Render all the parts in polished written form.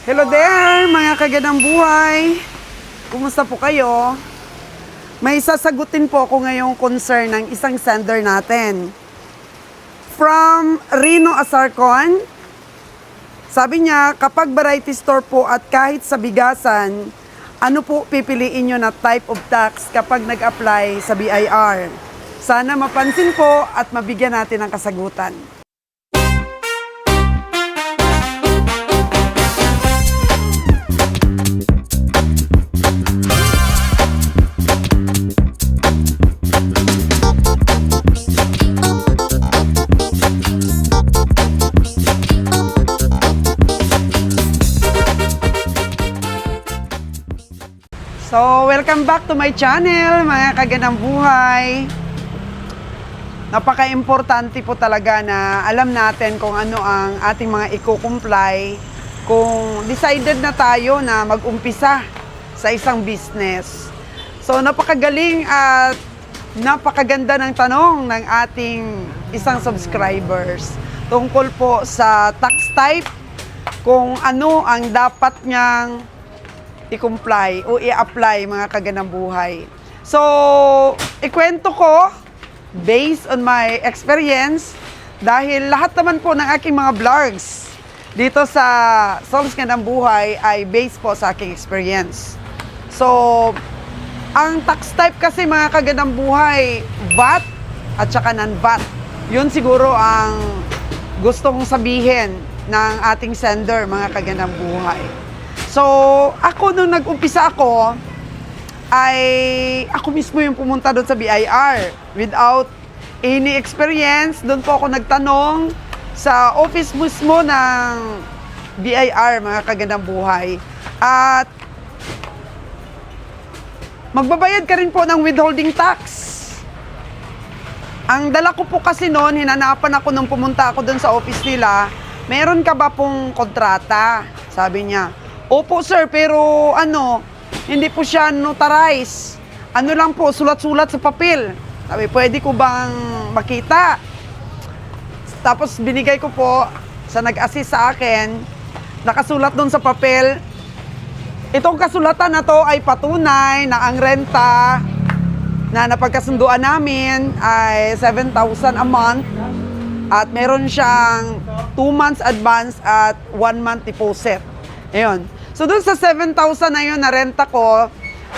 Hello there, mga kagandang buhay. Kumusta po kayo? May sasagutin po ako ngayong concern ng isang sender natin. From Rino Asarcon, sabi niya, kapag variety store po at kahit sa bigasan, ano po pipiliin nyo na type of tax kapag nag-apply sa BIR? Sana mapansin po at mabigyan natin ng kasagutan. So, welcome back to my channel, mga kagandang buhay. Napaka-importante po talaga na alam natin kung ano ang ating mga i-comply kung decided na tayo na mag-umpisa sa isang business. So, napakagaling at napakaganda ng tanong ng ating isang subscribers tungkol po sa tax type, kung ano ang dapat niyang i-comply o i-apply, mga kagandang buhay. So, ikwento ko based on my experience dahil lahat naman po ng aking mga vlogs dito sa Solves Kagandang Buhay ay based po sa aking experience. So, ang tax type kasi, mga kagandang buhay, VAT at saka non-VAT. Yun siguro ang gusto kong sabihin ng ating sender, mga kagandang buhay. So, ako nung nag-umpisa ako, ay ako mismo yung pumunta doon sa BIR without any experience. Doon po ako nagtanong sa office mismo ng BIR, mga kagandang buhay. At magbabayad ka rin po ng withholding tax. Ang dala ko po kasi noon, hinanapan ako nung pumunta ako doon sa office nila, meron ka ba pong kontrata? Sabi niya, opo sir, pero hindi po siya notarize. Ano lang po, sulat-sulat sa papel. Sabi, pwede ko bang makita? Tapos binigay ko po sa nag-assist sa akin, nakasulat doon sa papel, itong kasulatan na to ay patunay na ang renta na napagkasunduan namin ay 7,000 a month at meron siyang 2 months advance at 1 month deposit. Ayun. So, doon sa 7,000 na yun na renta ko,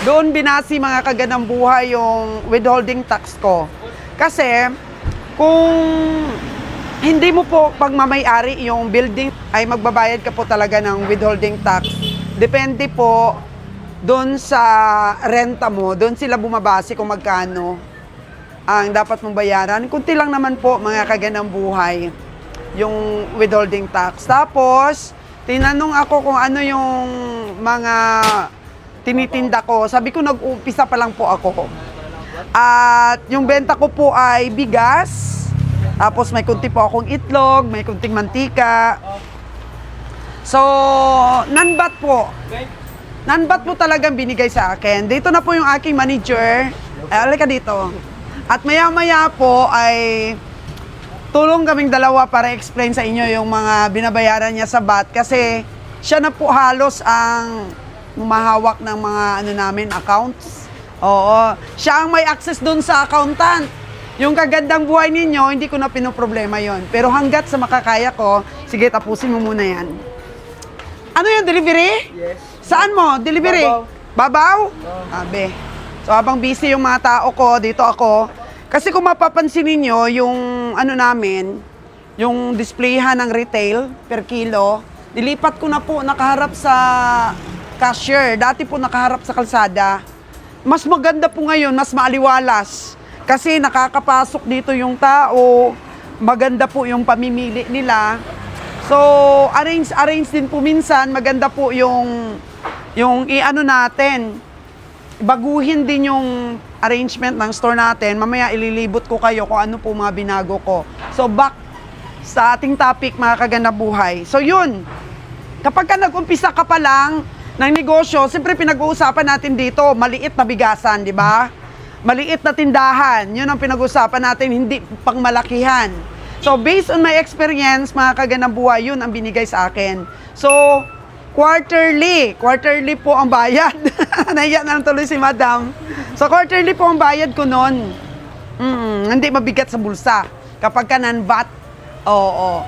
doon binasi, mga kagandang buhay, yung withholding tax ko. Kasi, kung hindi mo po pagmamayari yung building, ay magbabayad ka po talaga ng withholding tax. Depende po doon sa renta mo, doon sila bumabase kung magkano ang dapat mong bayaran. Kunti lang naman po, mga kagandang buhay, yung withholding tax. Tapos, tinanong ako kung ano yung mga tinitinda ko. Sabi ko, nag-umpisa pa lang po ako. At yung benta ko po ay bigas. Tapos may kunti po akong itlog, may kunting mantika. So, non-VAT po. Non-VAT po talagang binigay sa akin. Dito na po yung aking manager. Alika dito. At maya-maya po ay tulong kaming dalawa para explain sa inyo yung mga binabayaran niya sa VAT kasi siya na po halos ang humahawak ng mga namin accounts. Oo, siya ang may access doon sa accountant. Yung kagandang buhay ninyo, hindi ko na pinoproblema yon. Pero hanggat sa makakaya ko, sige, tapusin mo muna yan. Ano yung delivery? Yes. Saan mo? Delivery? Babaw? Abe. So habang busy yung mga tao ko, dito ako. Kasi kung mapapansin niyo yung namin, yung displayhan ng retail per kilo, dilipat ko na po nakaharap sa cashier. Dati po nakaharap sa kalsada. Mas maganda po ngayon, mas maaliwalas. Kasi nakakapasok dito yung tao, maganda po yung pamimili nila. So, arrange din po minsan, maganda po yung natin. Baguhin din yung arrangement ng store natin. Mamaya ililibot ko kayo kung ano po mga binago ko. So, back sa ating topic, mga kagandang buhay. So, yun. Kapag ka nag-umpisa ka pa lang ng negosyo, siyempre pinag-uusapan natin dito, maliit na bigasan, di ba? Maliit na tindahan. Yun ang pinag-uusapan natin, hindi pangmalakihan. So, based on my experience, mga kagandang buhay, yun ang binigay sa akin. So, quarterly. Quarterly po ang bayad. Nahiya na lang tuloy si madam. So, quarterly po ang bayad ko noon. Hindi mabigat sa bulsa. Kapag ka non-VAT, oo.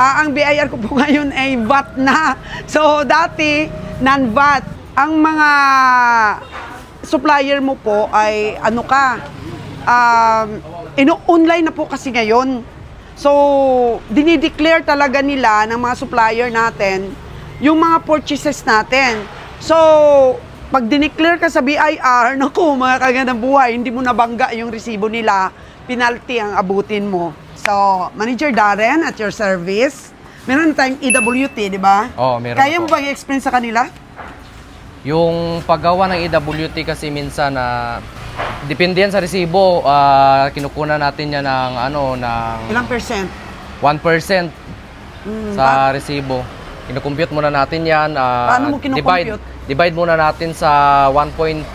Ang BIR ko po ngayon ay VAT na. So, dati, non-VAT. Ang mga supplier mo po ay online na po kasi ngayon. So, dinideclare talaga nila ng mga supplier natin yung mga purchases natin. So, pag dineclare ka sa BIR, naku, mga kagandang buhay, hindi mo nabangga yung resibo nila, penalty ang abutin mo. So, Manager Darren, at your service, meron tayong EWT, di ba? Oo, meron Kaya mo po. bang i-explain sa kanila? Yung paggawa ng EWT kasi minsan na depende yan sa resibo, kinukunan natin yan ng Ilang percent? 1% sa resibo. Kinukompute muna natin yan. Paano mo kinukompute? Divide muna natin sa 1.12,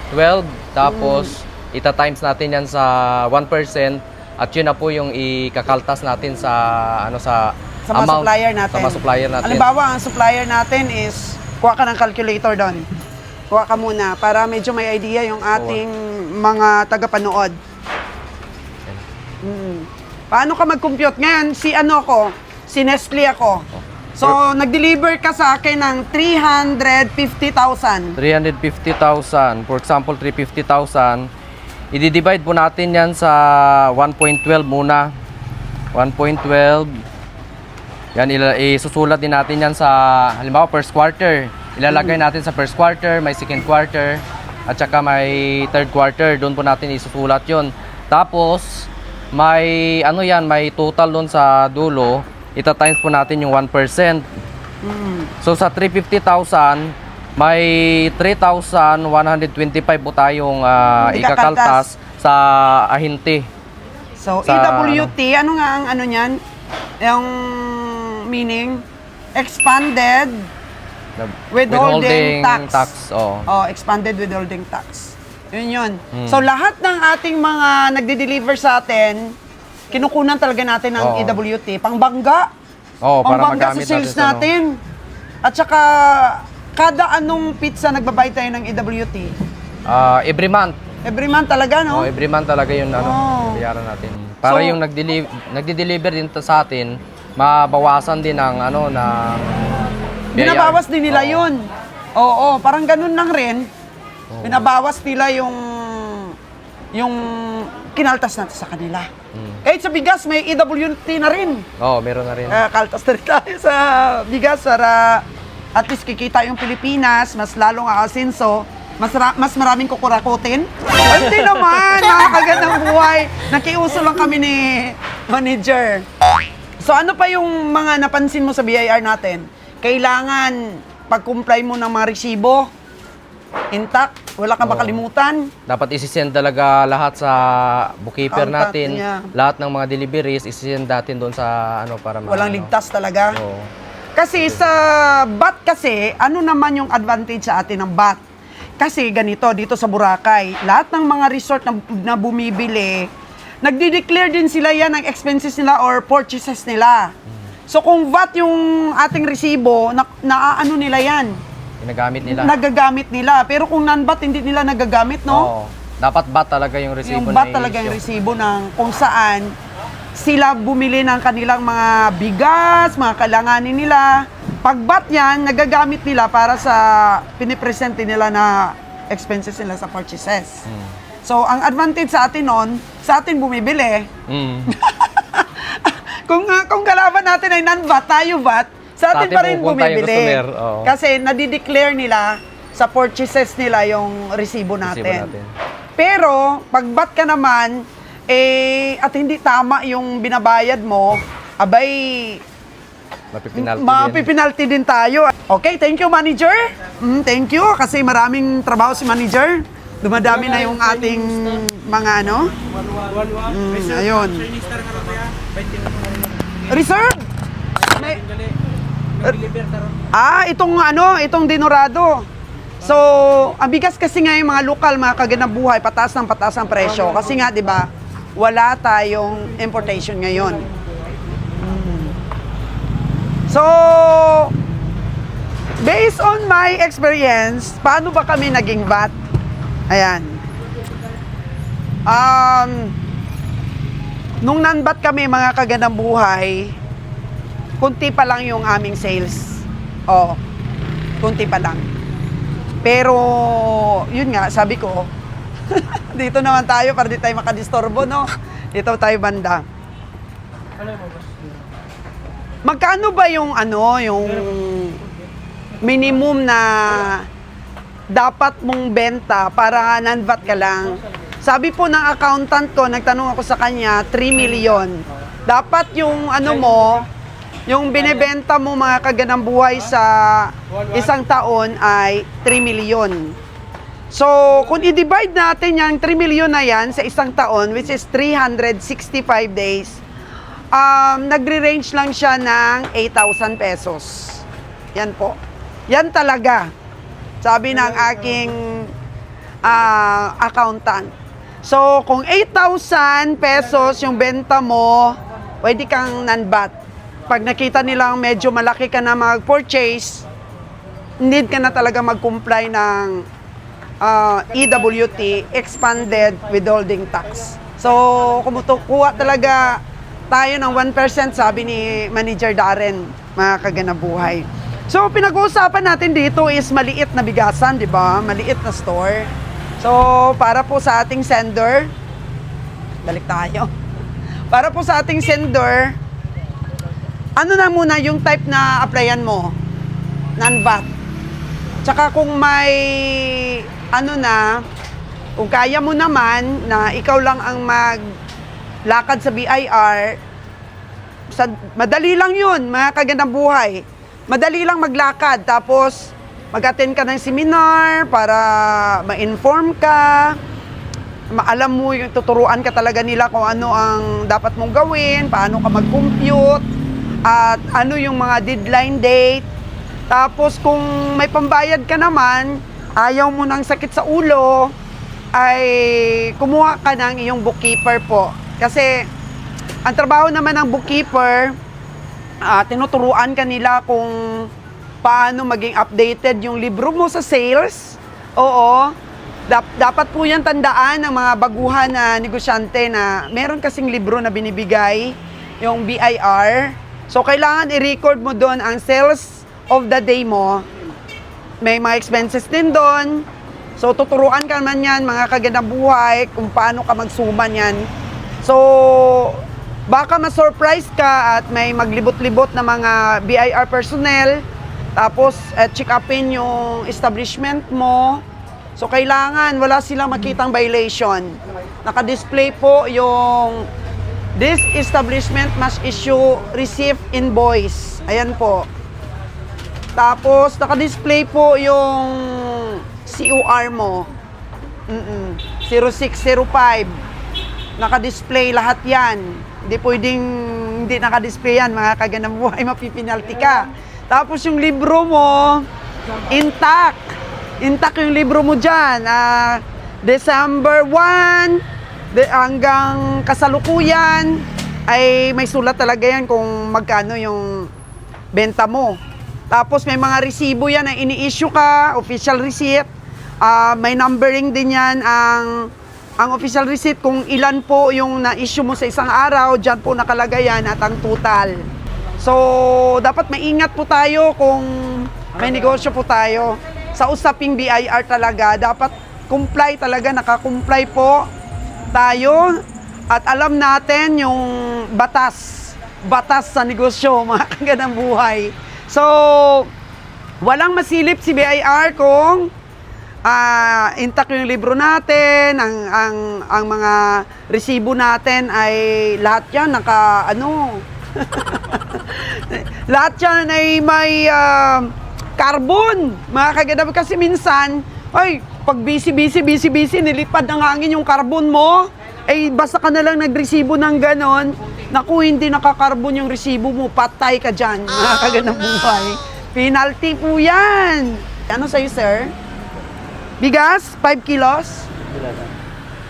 tapos ita-times natin yan sa 1%, at yun na po yung ikakaltas natin sa sa Sa mga amount, supplier natin. Sa mga supplier natin. Halimbawa, ang supplier natin is, kuha ka ng calculator doon. Kuha ka muna para medyo may idea yung ating mga tagapanood. Paano ka mag-compute? Ngayon, si Nestle ako. So, nag-deliver ka sa akin ng 350,000. 350,000. For example, 350,000. I-divide po natin yan sa 1.12 muna. 1.12. Yan, isusulat din natin yan sa, halimbawa, first quarter. Ilalagay natin sa first quarter, may second quarter, at saka may third quarter. Doon po natin isusulat yon. Tapos, may may total doon sa dulo. Ita-times po natin yung 1%. So sa 350,000, may 3,125 po tayong ikakaltas sa ahinti. So, Sa, EWT, ano nga ang niyan? Yung meaning? Expanded withholding tax. Oh, expanded withholding tax. Yun. So, lahat ng ating mga nagde-deliver sa atin, kinukunan talaga natin ng EWT. Pangbangga. Para Pangbangga sa magamit sales natin natin. At saka, kada anong pizza nagbabayad tayo ng EWT? Every month. Every month talaga, no? Every month talaga yun, bayaran natin. Para yung nagde-deliver din sa atin, mabawasan din ng ng Binabawas din nila yun. Oo, parang ganun lang rin. Binabawas nila yung kinaltas natin sa kanila. Kahit sa bigas, may EWT na rin. Meron na rin. Kaltas na rin tayo sa bigas para at least kikita yung Pilipinas, mas lalong aasinso, mas maraming kukurakutin. Hindi naman, nakakagandang buhay. Nakiuso lang kami ni Manager. So ano pa yung mga napansin mo sa BIR natin? Kailangan pag-comply mo ng mga resibo, intact, wala kang makalimutan. Dapat isi-send talaga lahat sa bookkeeper Contact natin. niya. Lahat ng mga deliveries, isi-send natin doon sa para Walang ligtas talaga. Oo. Kasi sa BAT kasi, ano naman yung advantage sa atin ng BAT? Kasi ganito, dito sa Boracay, lahat ng mga resort na bumibili, nagdi-declare din sila yan ng expenses nila or purchases nila. So kung VAT yung ating resibo, naaano nila yan? Ginagamit nila. Nagagamit nila. Pero kung non-VAT, hindi nila nagagamit, no? Oo. Dapat BAT talaga yung resibo Yung na VAT talaga yung i-issue. resibo ng kung saan sila bumili ng kanilang mga bigas, mga kailanganin nila. Pag VAT yan, nagagamit nila para sa pinipresente nila na expenses nila sa purchases. So, ang advantage sa atin nun, sa atin bumibili. Kung kalaban natin ay non-VAT, tayo VAT, sa atin atin pa rin pupunta yung bumibili. customer, oo. Kasi nadideclare nila sa purchases nila yung resibo natin. Pero, pag VAT ka naman, at hindi tama yung binabayad mo, abay, mapipinalty din tayo. Okay, thank you, Manager. Thank you, kasi maraming trabaho si Manager. Dumadami na yung ating mga ayun. Reserve! Itong dinurado. So, ang bigas kasi nga yung mga lokal, mga kaganabuhay, pataas ang presyo. Kasi nga, di ba, wala tayong importation ngayon. So, Based on my experience, paano ba kami naging VAT? Ayan. Nung non-VAT kami, mga kaganang buhay, kunti pa lang yung aming sales. Oo, kunti pa lang. Pero, yun nga, sabi ko, dito naman tayo para di tayo makadistorbo, no? Dito tayo banda. Magkano ba yung yung minimum na dapat mong benta para non-VAT ka lang? Sabi po ng accountant ko, nagtanong ako sa kanya, 3 million. Dapat yung mo, yung binebenta mo mga kaganang buhay sa isang taon ay 3 million. So, kung i-divide natin yung 3 million na yan sa isang taon, which is 365 days, nagre-range lang siya ng 8,000 pesos. Yan po. Yan talaga, sabi ng aking accountant. So, kung 8,000 pesos yung benta mo, pwede kang non-VAT. Pag nakita nilang medyo malaki ka na mag-purchase, need ka na talaga mag-comply ng EWT, Expanded Withholding Tax. So, kumukuha talaga tayo ng 1%, sabi ni Manager Darren, mga kaganabuhay. So, pinag-uusapan natin dito is maliit na bigasan, di ba? Maliit na store. So, para po sa ating sender, balik tayo. Para po sa ating sender, ano na muna yung type na applyan mo? Non-VAT. Tsaka kung may, kung kaya mo naman na ikaw lang ang maglakad sa BIR, madali lang yun, mga kagandang buhay. Madali lang maglakad, tapos mag-attend ka ng seminar para ma-inform ka, alam mo, tuturuan ka talaga nila kung ano ang dapat mong gawin, paano ka mag-compute, at ano yung mga deadline date. Tapos kung may pambayad ka naman, ayaw mo ng sakit sa ulo, ay kumuha ka ng iyong bookkeeper po. Kasi ang trabaho naman ng bookkeeper, tinuturuan ka nila kung paano maging updated yung libro mo sa sales. Oo. Dapat po yan tandaan ng mga baguhan na negosyante na meron kasing libro na binibigay, yung BIR. So, kailangan i-record mo doon ang sales of the day mo. May mga expenses din doon. So, tuturuan ka naman yan, mga kagandang buhay, kung paano ka magsuman yan. So, baka ma-surprise ka at may maglibot-libot na mga BIR personnel. Tapos, check upin yung establishment mo. So, kailangan wala silang makitang violation. Naka-display po yung this establishment must issue receipt invoice. Ayan po. Tapos, naka-display po yung COR mo. 0605. Naka-display lahat yan. Hindi pwedeng hindi naka-display yan. Mga kagandang buhay, mapipinalty ka. Tapos yung libro mo, intact. Intact yung libro mo dyan. December 1 hanggang kasalukuyan ay may sulat talaga yan kung magkano yung benta mo. Tapos may mga resibo yan na ini-issue ka, official receipt. May numbering din yan ang official receipt kung ilan po yung na-issue mo sa isang araw, dyan po nakalagay yan at ang total. So, dapat maingat po tayo kung may negosyo po tayo. Sa usaping BIR talaga, dapat comply talaga, nakakomply po tayo at alam natin yung batas sa negosyo, mga kagandang buhay. So, walang masilip si BIR kung intact yung libro natin, ang mga resibo natin ay lahat yan lahat yan ay may carbon, mga kagandang. Kasi minsan, pag busy, nilipad ng hangin yung carbon mo, basta ka na lang nagresibo ng ganon, naku, hindi nakakarbon yung resibo mo, patay ka dyan, mga kagandang buhay. Penalty po yan. Ano sa'yo, sir? Bigas? 5 kilos?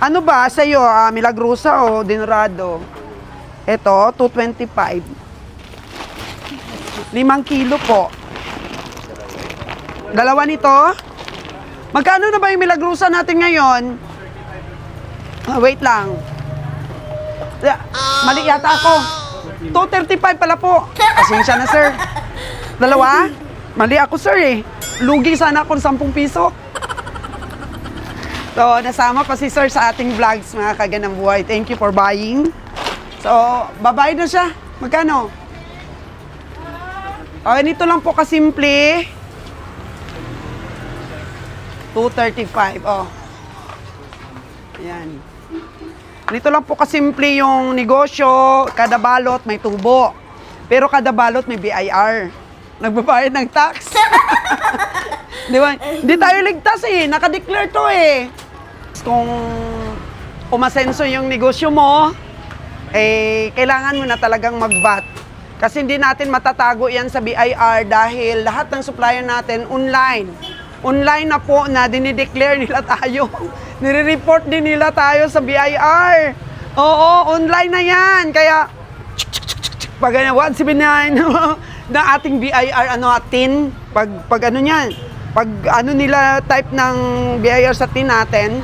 Ano ba sa'yo? Milagrosa o Dinrado? Ito, 225. 5 kilo po. Dalawa nito. Magkano na ba yung milagrusa natin ngayon? Wait lang. Mali yata ako. 235 pala po. Pasensya na, sir. Dalawa? Mali ako, sir eh. Lugi sana ako ng 10 piso. So, nasama pa si sir sa ating vlogs, mga kaganang buhay. Thank you for buying. So, babayad na siya. Magkano? Okay, nito lang po kasimple. 235, oh. Ayan. Nito lang po kasimple yung negosyo. Kada balot may tubo. Pero kada balot may BIR. Nagbabayad ng tax. Di ba? Hindi tayo ligtas eh. Nakadeclare to eh. Kung umasenso yung negosyo mo, eh, kailangan mo na talagang mag-VAT. Kasi hindi natin matatago yan sa BIR dahil lahat ng supplier natin online. Online na po na dinideclare nila tayo. Nire-report din nila tayo sa BIR. Oo, online na yan. Kaya, pag 179 na ating BIR, tin, pag ano niyan, pag ano nila type ng BIR sa tin natin,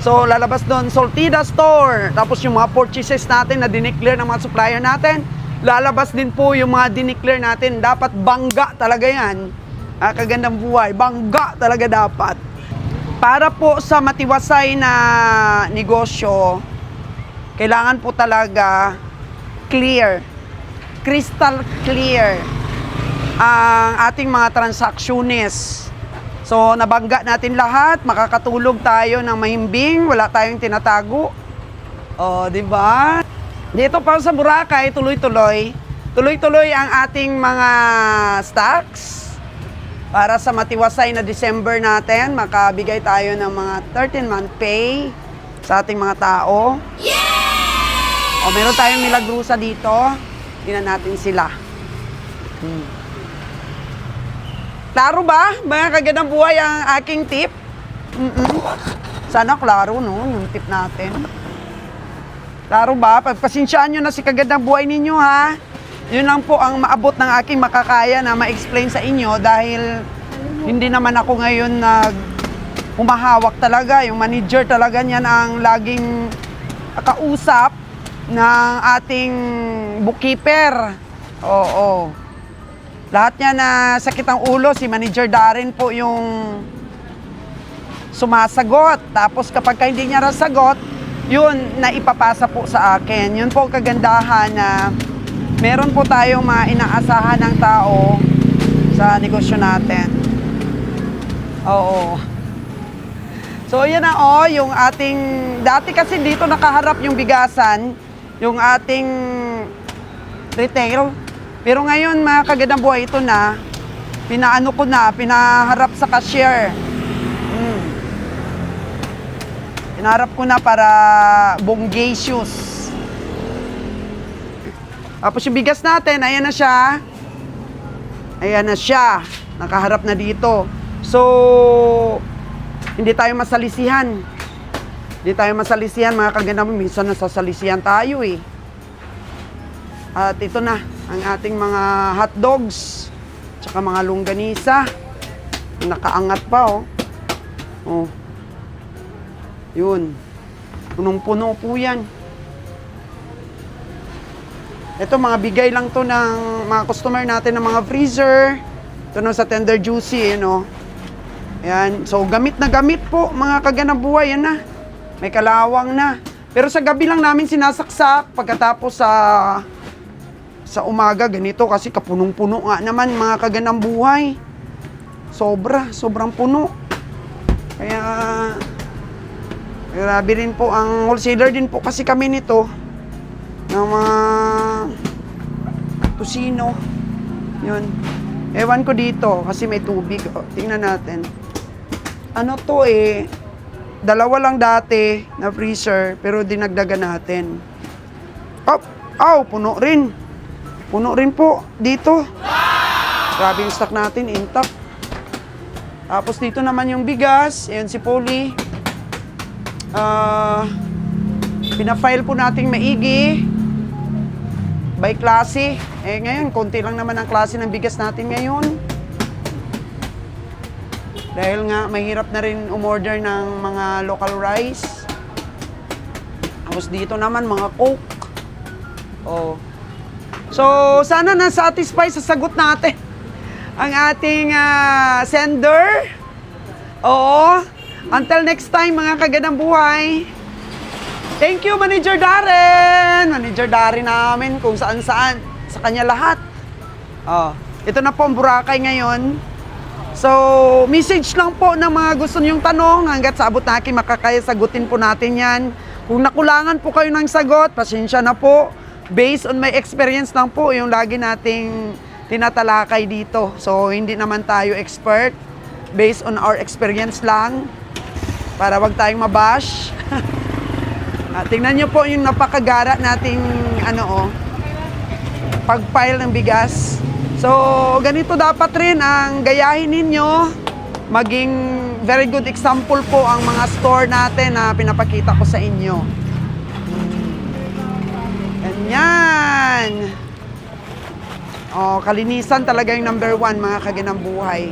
so lalabas doon, Soltida Store. Tapos yung mga purchases natin na dineclare ng mga supplier natin, lalabas din po yung mga dineclare natin. Dapat bangga talaga yan. Kagandang buhay, bangga talaga dapat. Para po sa matiwasay na negosyo, kailangan po talaga clear, crystal clear ang ating mga transaksyones. So, nabangga natin lahat, makakatulog tayo ng mahimbing, wala tayong tinatago. O, di ba? Dito pa sa Boracay, tuloy-tuloy ang ating mga stocks. Para sa matiwasay na December natin, makabigay tayo ng mga 13-month pay sa ating mga tao. Yeah! O, meron tayong milagrusa dito. Tingnan natin sila. Klaro ba? Mga kagandang buhay ang aking tip? Sana klaro, no? Yung tip natin. Klaro ba? Pagpasensyaan nyo na si kagandang buhay ninyo, ha? Yun lang po ang maabot ng aking makakaya na ma-explain sa inyo dahil hindi naman ako ngayon humahawak talaga. Yung manager talaga niyan ang laging kausap ng ating bookkeeper. Oo. Lahat niya na sakit ang ulo, si Manager Darren po yung sumasagot. Tapos kapag hindi niya nasagot, yun na ipapasa po sa akin. Yun po kagandahan na meron po tayong mga inaasahan ng tao sa negosyo natin. Oo. So, yan na yung ating, dati kasi dito nakaharap yung bigasan, yung ating retail. Pero ngayon, mga kagandang buhay, ito na, pinaharap sa cashier. Pinaharap ko na para bongacious. Tapos yung bigas natin, ayan na siya. Ayan na siya. Nakaharap na dito. So, hindi tayo masalisihan. Hindi tayo masalisihan, mga kagandang. Minsan nasasalisihan tayo eh. At ito na, ang ating mga hot dogs. Tsaka mga longganisa. Nakaangat pa oh. Oh. Yun. Punong-puno po yan. Ito, mga bigay lang to ng mga customer natin ng mga freezer. Ito na sa Tender Juicy, Ayan. So, gamit na gamit po, mga kagandang buhay. Yan na. May kalawang na. Pero sa gabi lang namin sinasaksak. Pagkatapos sa umaga, ganito. Kasi kapunong-puno nga naman, mga kagandang buhay. Sobrang puno. Kaya, grabe rin po. Ang wholesaler din po kasi kami nito. Ng mga tusino. Yun. Ewan ko dito kasi may tubig. O, tingnan natin. Ano to dalawa lang dati na freezer pero dinagdagan natin. Puno rin. Puno rin po dito. Grabe yung stock natin, intact. Tapos dito naman yung bigas. Ayan si Polly. Pinafile po nating maigi. By klase. Ngayon, konti lang naman ang klase ng bigas natin ngayon. Dahil nga, mahirap na rin umorder ng mga local rice. Tapos dito naman, mga Coke. Oh. So, sana na-satisfy sa sagot natin ang ating sender. Oo. Until next time, mga kagandang buhay. Thank you, Manager Darren. Manager Darren namin kung saan-saan. Sa kanya lahat. Oh. Ito na po ang Boracay ngayon. So, message lang po ng mga gusto niyong tanong. Hanggat sa abot na aking makakaya, sagutin po natin yan. Kung nakulangan po kayo ng sagot, pasensya na po. Based on my experience lang po, yung lagi nating tinatalakay dito. So, hindi naman tayo expert. Based on our experience lang. Para wag tayong mabash. Tingnan nyo po yung napakagara nating pag-pile ng bigas. So, ganito dapat rin ang gayahin ninyo. Maging very good example po ang mga store natin na pinapakita ko sa inyo. Ganyan. Oh, kalinisan talaga yung number 1, mga kaginang buhay.